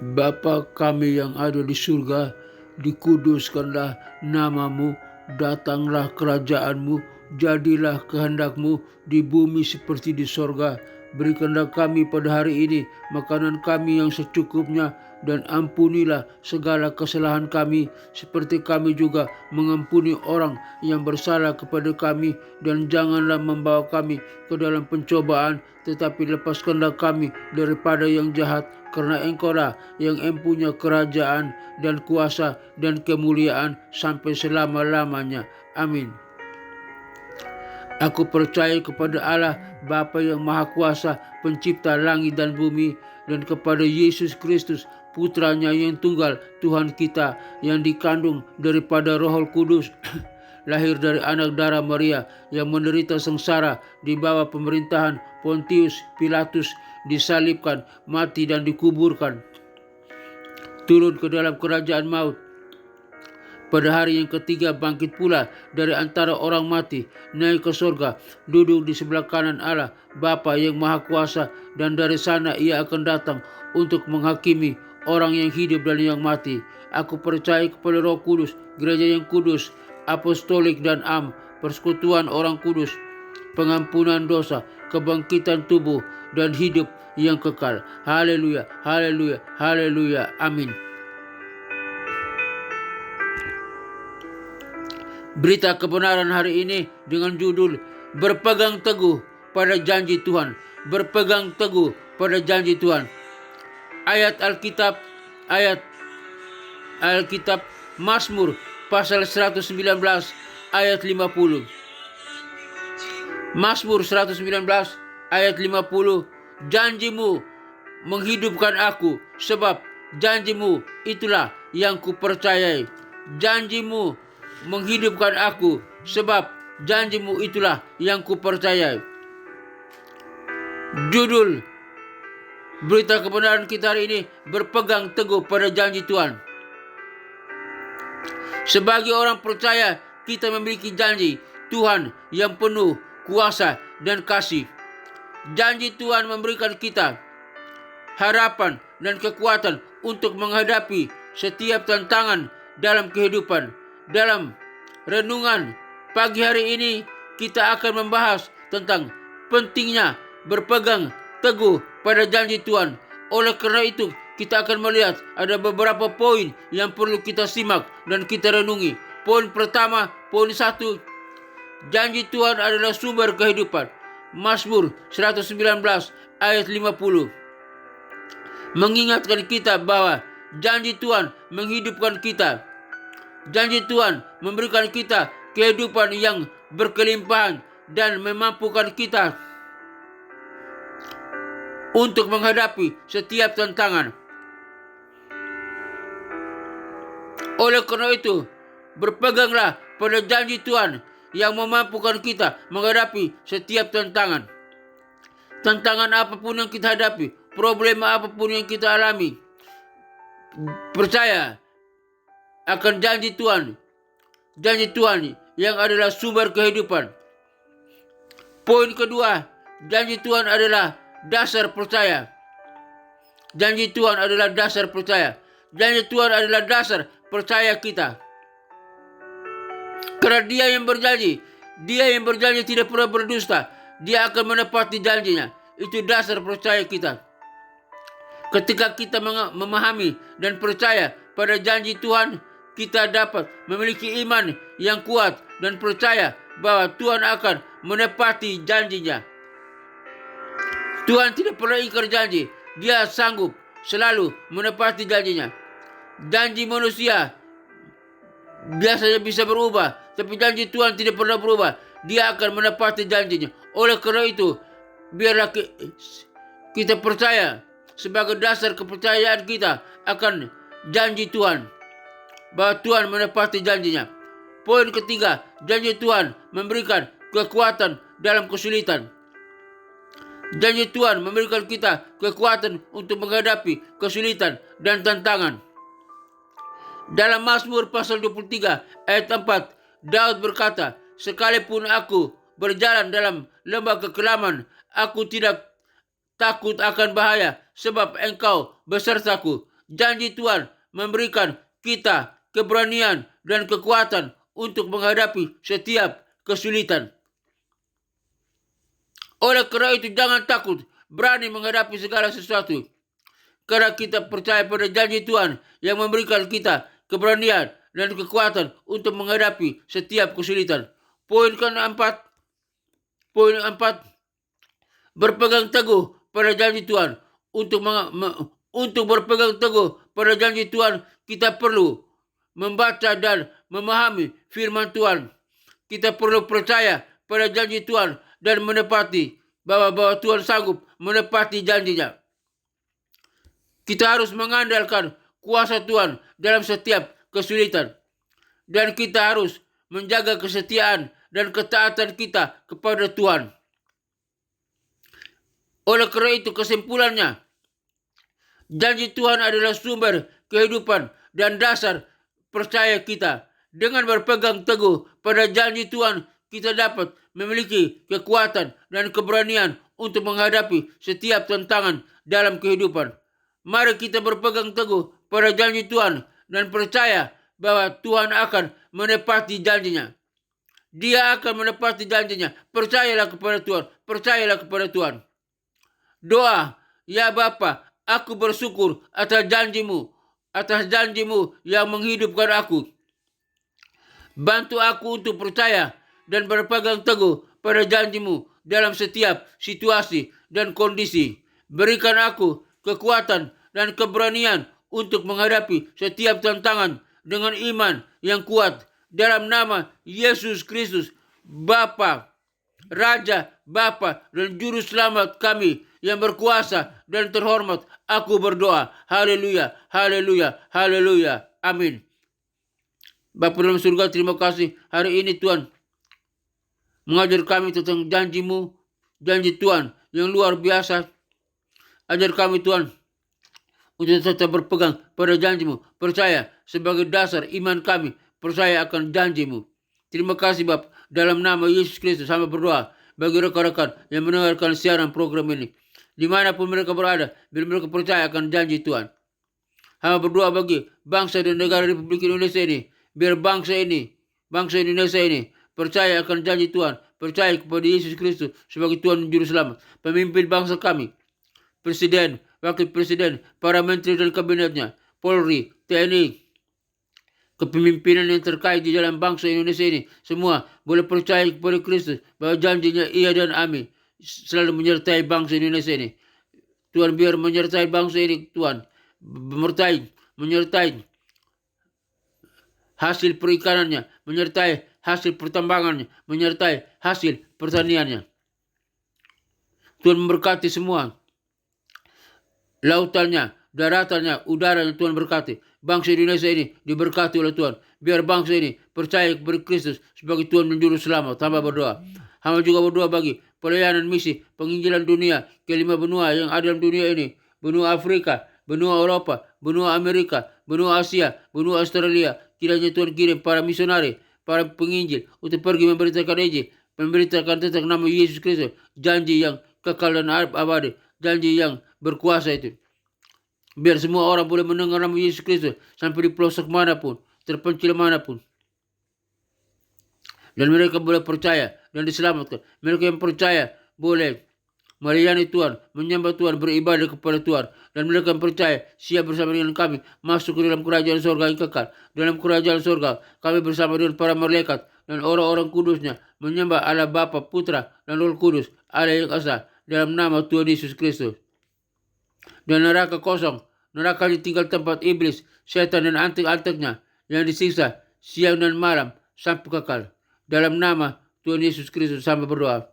Bapa kami yang ada di surga, dikuduskanlah namamu, datanglah kerajaanmu, jadilah kehendakmu di bumi seperti di sorga. Berikanlah kami pada hari ini makanan kami yang secukupnya, dan ampunilah segala kesalahan kami, seperti kami juga mengampuni orang yang bersalah kepada kami. Dan janganlah membawa kami ke dalam pencobaan, tetapi lepaskanlah kami daripada yang jahat, karena Engkau-lah yang empunya kerajaan dan kuasa dan kemuliaan sampai selama-lamanya. Amin. Aku percaya kepada Allah, Bapa yang Maha Kuasa, pencipta langit dan bumi, dan kepada Yesus Kristus, Putranya yang tunggal, Tuhan kita, yang dikandung daripada Roh Kudus, lahir dari anak darah Maria, yang menderita sengsara di bawah pemerintahan Pontius Pilatus, disalibkan, mati dan dikuburkan, turun ke dalam kerajaan maut. Pada hari yang ketiga bangkit pula dari antara orang mati, naik ke surga, duduk di sebelah kanan Allah, Bapa yang Maha Kuasa, dan dari sana ia akan datang untuk menghakimi orang yang hidup dan yang mati. Aku percaya kepada Roh Kudus, gereja yang kudus, apostolik dan persekutuan orang kudus, pengampunan dosa, kebangkitan tubuh, dan hidup yang kekal. Haleluya, haleluya, haleluya. Amin. Berita kebenaran hari ini dengan judul Berpegang Teguh pada Janji Tuhan. Berpegang teguh pada janji Tuhan. Ayat Alkitab Mazmur pasal 119 ayat 50. Mazmur 119 ayat 50. Janjimu menghidupkan aku, sebab janjimu itulah yang kupercayai. Janjimu menghidupkan aku, sebab janjimu itulah yang kupercayai. Judul berita kebenaran kita hari ini, berpegang teguh pada janji Tuhan. Sebagai orang percaya, kita memiliki janji Tuhan yang penuh kuasa dan kasih. Janji Tuhan memberikan kita harapan dan kekuatan untuk menghadapi setiap tantangan dalam kehidupan. Dalam renungan pagi hari ini, kita akan membahas tentang pentingnya berpegang teguh pada janji Tuhan. Oleh karena itu, kita akan melihat ada beberapa poin yang perlu kita simak dan kita renungi. Poin pertama, poin 1, janji Tuhan adalah sumber kehidupan. Mazmur 119 ayat 50 mengingatkan kita bahwa janji Tuhan menghidupkan kita. Janji Tuhan memberikan kita kehidupan yang berkelimpahan dan memampukan kita untuk menghadapi setiap tantangan. Oleh karena itu, berpeganglah pada janji Tuhan yang memampukan kita menghadapi setiap tantangan. Tantangan apapun yang kita hadapi, problema apapun yang kita alami, percaya akan janji Tuhan yang adalah sumber kehidupan. Poin kedua, janji Tuhan adalah dasar percaya. Janji Tuhan adalah dasar percaya. Janji Tuhan adalah dasar percaya kita. Karena Dia yang berjanji tidak pernah berdusta. Dia akan menepati janjinya. Itu dasar percaya kita. Ketika kita memahami dan percaya pada janji Tuhan, kita dapat memiliki iman yang kuat dan percaya bahwa Tuhan akan menepati janjinya. Tuhan tidak pernah ingkar janji. Dia sanggup selalu menepati janjinya. Janji manusia biasanya bisa berubah, tapi janji Tuhan tidak pernah berubah. Dia akan menepati janjinya. Oleh karena itu, biarlah kita percaya sebagai dasar kepercayaan kita akan janji Tuhan, bahwa Tuhan menepati janjinya. Poin ketiga, janji Tuhan memberikan kekuatan dalam kesulitan. Janji Tuhan memberikan kita kekuatan untuk menghadapi kesulitan dan tantangan. Dalam Mazmur pasal 23 ayat 4, Daud berkata, sekalipun aku berjalan dalam lembah kekelaman, aku tidak takut akan bahaya, sebab Engkau besertaku. Janji Tuhan memberikan kita keberanian dan kekuatan untuk menghadapi setiap kesulitan. Oleh karena itu jangan takut, berani menghadapi segala sesuatu. Karena kita percaya pada janji Tuhan yang memberikan kita keberanian dan kekuatan untuk menghadapi setiap kesulitan. Poin keempat, berpegang teguh pada janji Tuhan. Untuk berpegang teguh pada janji Tuhan, kita perlu membaca dan memahami firman Tuhan. Kita perlu percaya pada janji Tuhan dan menepati bahwa Tuhan sanggup menepati janjinya. Kita harus mengandalkan kuasa Tuhan dalam setiap kesulitan. Dan kita harus menjaga kesetiaan dan ketaatan kita kepada Tuhan. Oleh karena itu kesimpulannya, janji Tuhan adalah sumber kehidupan dan dasar percaya kita. Dengan berpegang teguh pada janji Tuhan, kita dapat memiliki kekuatan dan keberanian untuk menghadapi setiap tantangan dalam kehidupan. Mari kita berpegang teguh pada janji Tuhan dan percaya bahwa Tuhan akan menepati janjinya. Dia akan menepati janjinya. Percayalah kepada Tuhan. Percayalah kepada Tuhan. Doa, ya Bapa, aku bersyukur atas janjimu yang menghidupkan aku. Bantu aku untuk percaya dan berpegang teguh pada janjimu dalam setiap situasi dan kondisi. Berikan aku kekuatan dan keberanian untuk menghadapi setiap tantangan dengan iman yang kuat. Dalam nama Yesus Kristus, Bapa, Raja, Bapa, dan Juru Selamat kami yang berkuasa dan terhormat, aku berdoa. Haleluya, haleluya, haleluya. Amin. Bapa dalam surga, terima kasih hari ini Tuhan mengajar kami tentang janjimu, janji Tuhan yang luar biasa. Ajar kami Tuhan untuk tetap berpegang pada janjimu, percaya sebagai dasar iman kami, percaya akan janjimu. Terima kasih Bapa, dalam nama Yesus Kristus hamba berdoa bagi rekan-rekan yang mendengarkan siaran program ini. Dimanapun mereka berada, biar mereka percaya akan janji Tuhan. Hamba berdoa bagi bangsa dan negara Republik Indonesia ini, biar bangsa Indonesia ini percaya akan janji Tuhan, percaya kepada Yesus Kristus sebagai Tuhan dan Juru Selamat. Pemimpin bangsa kami, Presiden, Wakil Presiden, para menteri dan kabinetnya, Polri, TNI, kepemimpinan yang terkait di dalam bangsa Indonesia ini, semua boleh percaya kepada Kristus bahwa janjinya iya dan amin selalu menyertai bangsa Indonesia ini. Tuhan biar menyertai bangsa ini, Tuhan menyertai hasil perikanannya, menyertai hasil pertambangannya, menyertai hasil pertaniannya. Tuhan memberkati semua lautannya, daratannya, udaranya, Tuhan berkati. Bangsa Indonesia ini diberkati oleh Tuhan. Biar bangsa ini percaya kepada Kristus sebagai Tuhan dan Juru Selamat. Hamba berdoa. Hamba juga berdoa bagi pelayanan misi penginjilan dunia ke 5 benua yang ada dalam dunia ini. Benua Afrika, benua Eropa, benua Amerika, benua Asia, benua Australia. Kiranya Tuhan kirim para misionari, para penginjil untuk pergi memberitakan Injil, memberitakan tentang nama Yesus Kristus, janji yang kekal dan abadi, janji yang berkuasa itu. Biar semua orang boleh mendengar nama Yesus Kristus sampai di pelosok manapun, terpencil manapun. Dan mereka boleh percaya dan diselamatkan. Mereka yang percaya boleh melayani Tuhan, menyembah Tuhan, beribadah kepada Tuhan. Dan mereka yang percaya siap bersama dengan kami masuk ke dalam kerajaan surga yang kekal. Dalam kerajaan surga kami bersama dengan para malaikat dan orang-orang kudusnya menyembah Allah Bapa, Putra, dan Roh Kudus, Allah yang esa, dalam nama Tuhan Yesus Kristus. Dan neraka kosong, neraka ditinggal tempat iblis, setan dan antek-anteknya yang disiksa siang dan malam sampai kekal. Dalam nama Tuhan Yesus Kristus sampai berdoa.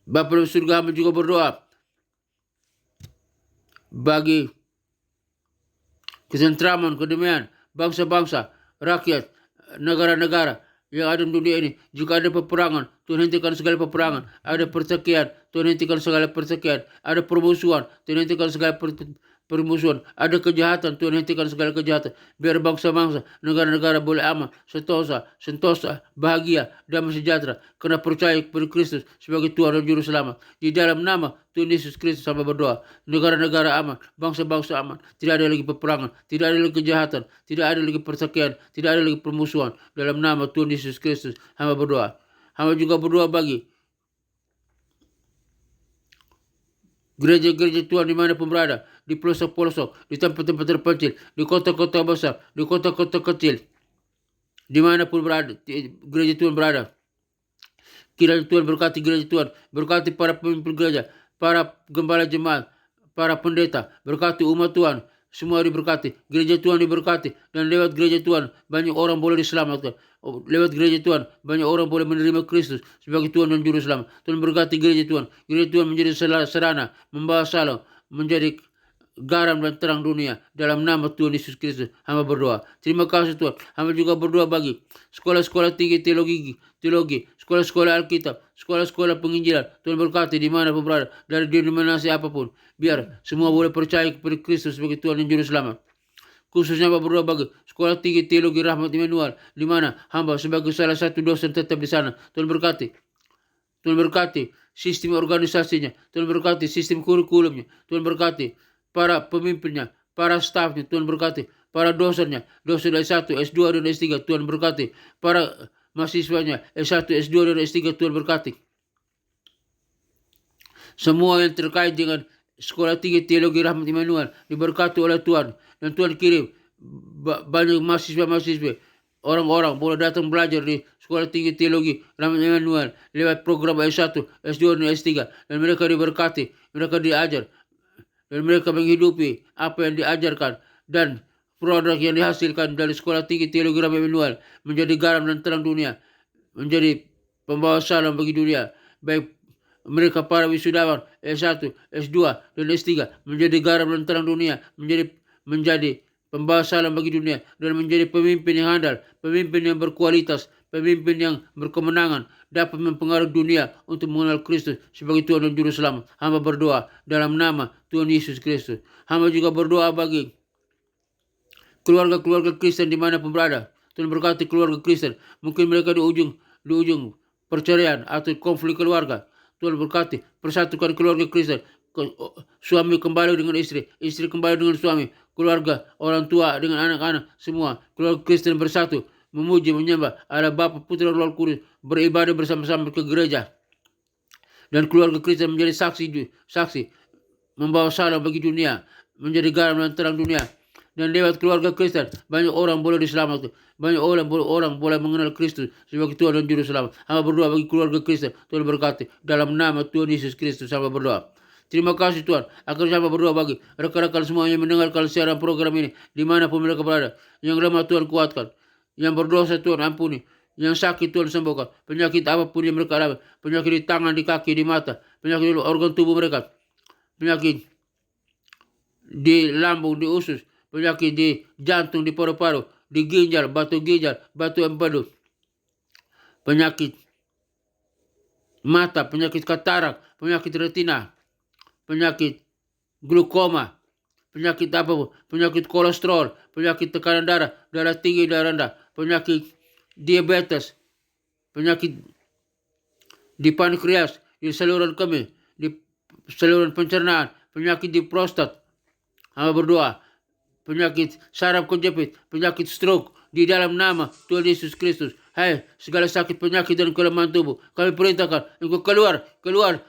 Bapa dalam surga, hamba juga berdoa bagi kesentraman, kedamaian, bangsa-bangsa, rakyat, negara-negara yang ada di dunia ini. Jika ada peperangan, Tuhan hentikan segala peperangan. Ada pertikaian, Tuhan hentikan segala pertikaian. Ada permusuhan, Tuhan hentikan segala permusuhan, ada kejahatan. Tuhan hentikan segala kejahatan. Biar bangsa-bangsa, negara-negara boleh aman, sentosa, bahagia, damai sejahtera. Karena percaya kepada Kristus sebagai Tuhan dan Juru Selamat. Di dalam nama Tuhan Yesus Kristus sama berdoa. Negara-negara aman, bangsa-bangsa aman. Tidak ada lagi peperangan, tidak ada lagi kejahatan, tidak ada lagi persakian, tidak ada lagi permusuhan. Dalam nama Tuhan Yesus Kristus hamba berdoa. Hamba juga berdoa bagi gereja-gereja Tuhan dimanapun berada, di pelosok-pelosok, di tempat-tempat terpencil, di kota-kota besar, di kota-kota kecil, dimanapun berada, gereja Tuhan berada. Kiranya Tuhan berkati gereja Tuhan, berkati para pemimpin gereja, para gembala jemaat, para pendeta, berkati umat Tuhan, semua diberkati, gereja Tuhan diberkati, dan lewat gereja Tuhan banyak orang boleh diselamatkan. Lewat gereja Tuhan banyak orang boleh menerima Kristus sebagai Tuhan dan Juru Selamat. Tuhan berkati gereja Tuhan. Gereja Tuhan menjadi sarana membawa salam, menjadi garam dan terang dunia. Dalam nama Tuhan Yesus Kristus hamba berdoa. Terima kasih Tuhan. Hamba juga berdoa bagi sekolah-sekolah tinggi teologi, sekolah-sekolah Alkitab, sekolah-sekolah penginjilan. Tuhan berkati di mana pun berada, dari denominasi apapun. Biar semua boleh percaya kepada Kristus sebagai Tuhan dan Juru Selamat. Khususnya hamba berdoa bagi sekolah tinggi teologi Rahmat Immanuel, di mana hamba sebagai salah satu dosen tetap di sana. Tuhan berkati. Tuhan berkati sistem organisasinya. Tuhan berkati sistem kurikulumnya. Tuhan berkati para pemimpinnya, para stafnya. Tuhan berkati para dosennya, dosen S1, S2 dan S3. Tuhan berkati para mahasiswanya S1, S2 dan S3. Tuhan berkati semua yang terkait dengan sekolah tinggi teologi Rahmat Immanuel diberkati oleh Tuhan. Dan Tuhan kirim banyak mahasiswa-mahasiswa, orang-orang boleh datang belajar di sekolah tinggi teologi Rahmat Immanuel lewat program S1, S2 dan S3. Dan mereka diberkati, mereka diajar, dan mereka menghidupi apa yang diajarkan. Dan produk yang dihasilkan dari sekolah tinggi teologi Rahmat Immanuel menjadi garam dan terang dunia, menjadi pembawa salam bagi dunia. Baik mereka para wisudawan S1, S2 dan S3 menjadi garam dan terang dunia, menjadi pembawa salam bagi dunia, dan menjadi pemimpin yang handal, pemimpin yang berkualitas, pemimpin yang berkemenangan, dapat mempengaruhi dunia untuk mengenal Kristus sebagai Tuhan dan Juru Selamat. Hamba berdoa dalam nama Tuhan Yesus Kristus. Hamba juga berdoa bagi keluarga-keluarga Kristen dimanapun berada. Tuhan berkati keluarga Kristen. Mungkin mereka di ujung perceraian atau konflik keluarga. Tuhan berkati, persatukan keluarga Kristen. Suami kembali dengan istri kembali dengan suami, keluarga, orang tua dengan anak-anak, semua keluarga Kristen bersatu, memuji, menyembah Allah Bapa, Putra, Roh Kudus, beribadah bersama-sama ke gereja. Dan keluarga Kristen menjadi saksi, membawa salam bagi dunia, menjadi garam dan terang dunia. Dan lewat keluarga Kristen banyak orang boleh diselamatkan, banyak orang boleh mengenal Kristus sebagai Tuhan dan Juru Selamat. Hamba berdoa bagi keluarga Kristen, Tuhan berkati dalam nama Tuhan Yesus Kristus. Hamba berdoa. Terima kasih Tuhan. Akhirnya hamba berdoa bagi rekan-rekan semua yang mendengarkan siaran program ini dimanapun mereka berada. Yang lemah Tuhan kuatkan, yang berdosa Tuhan ampuni, yang sakit Tuhan sembuhkan. Penyakit apapun yang mereka alami, penyakit di tangan, di kaki, di mata, penyakit di organ tubuh mereka, penyakit di lambung, di usus, penyakit di jantung, di paru-paru, di ginjal, batu empedu, penyakit mata, penyakit katarak, penyakit retina, penyakit glukoma, penyakit apapun, penyakit kolesterol, penyakit tekanan darah, darah tinggi, darah rendah, penyakit diabetes, penyakit di pankreas, di saluran kemih, di saluran pencernaan, penyakit di prostat. Hamba berdoa, penyakit saraf kejepit, penyakit stroke, di dalam nama Tuhan Yesus Kristus. Hai, segala sakit, penyakit dan kelemahan tubuh, kami perintahkan engkau keluar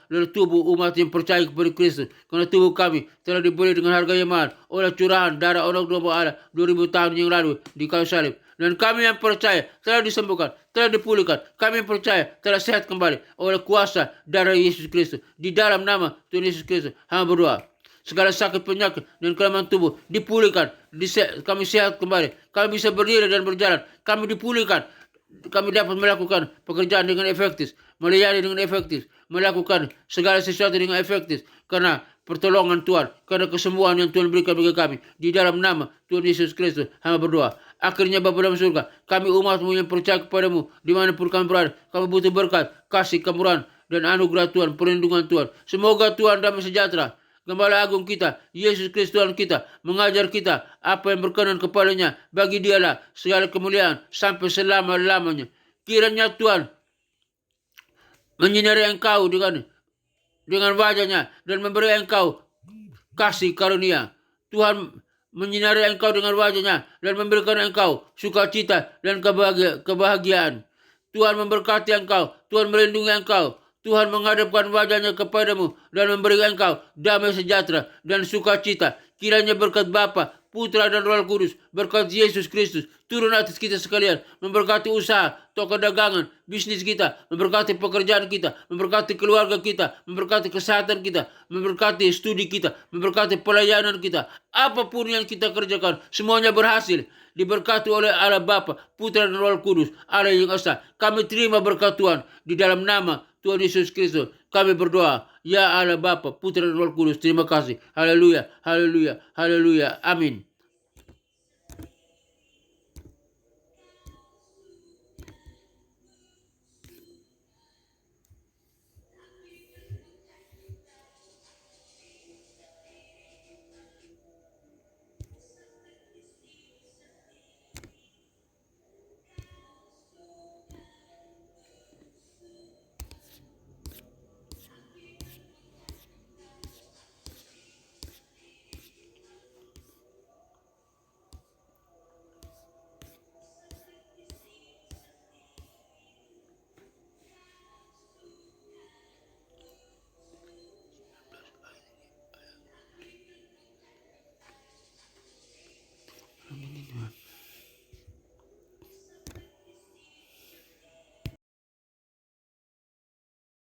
dari tubuh umat yang percaya kepada Kristus. Karena tubuh kami telah dibeli dengan harga yang mahal oleh curahan darah anak domba Allah 2000 tahun yang lalu di kayu salib. Dan kami yang percaya telah disembuhkan, telah dipulihkan. Kami yang percaya telah sehat kembali oleh kuasa darah Yesus Kristus. Di dalam nama Tuhan Yesus Kristus, hamba berdoa. Segala sakit, penyakit dan kelemahan tubuh dipulihkan, kami sehat kembali, kami bisa berdiri dan berjalan, kami dipulihkan, kami dapat melakukan pekerjaan dengan efektif, melayani dengan efektif, melakukan segala sesuatu dengan efektif, karena pertolongan Tuhan, karena kesembuhan yang Tuhan berikan bagi kami. Di dalam nama Tuhan Yesus Kristus, hamba berdoa. Akhirnya Bapa dalam surga, kami umat-Mu yang percaya kepadamu, dimanapun kami berada, kami butuh berkat, kasih, kemurahan, dan anugerah Tuhan, perlindungan Tuhan. Semoga Tuhan damai sejahtera Gembala agung kita, Yesus Kristus Tuhan kita, mengajar kita apa yang berkenan kepadanya. Bagi dialah segala kemuliaan sampai selama-lamanya. Kiranya Tuhan menyinari engkau dengan wajahnya dan memberi engkau kasih karunia. Tuhan menyinari engkau dengan wajahnya dan memberikan engkau sukacita dan kebahagiaan. Tuhan memberkati engkau, Tuhan melindungi engkau, Tuhan menghadapkan wajahnya kepadamu dan memberi engkau damai sejahtera dan sukacita. Kiranya berkat Bapa, Putra dan Roh Kudus, berkat Yesus Kristus turun atas kita sekalian, memberkati usaha, toko dagangan, bisnis kita, memberkati pekerjaan kita, memberkati keluarga kita, memberkati kesehatan kita, memberkati studi kita, memberkati pelayanan kita. Apapun yang kita kerjakan, semuanya berhasil. Diberkati oleh Allah Bapa, Putra dan Roh Kudus, Allah yang esa. Kami terima berkat Tuhan di dalam nama Tuhan Yesus Kristus. Kami berdoa, ya Allah Bapa, Putra dan Roh Kudus, terima kasih. Haleluya, haleluya, haleluya. Amin. Amin.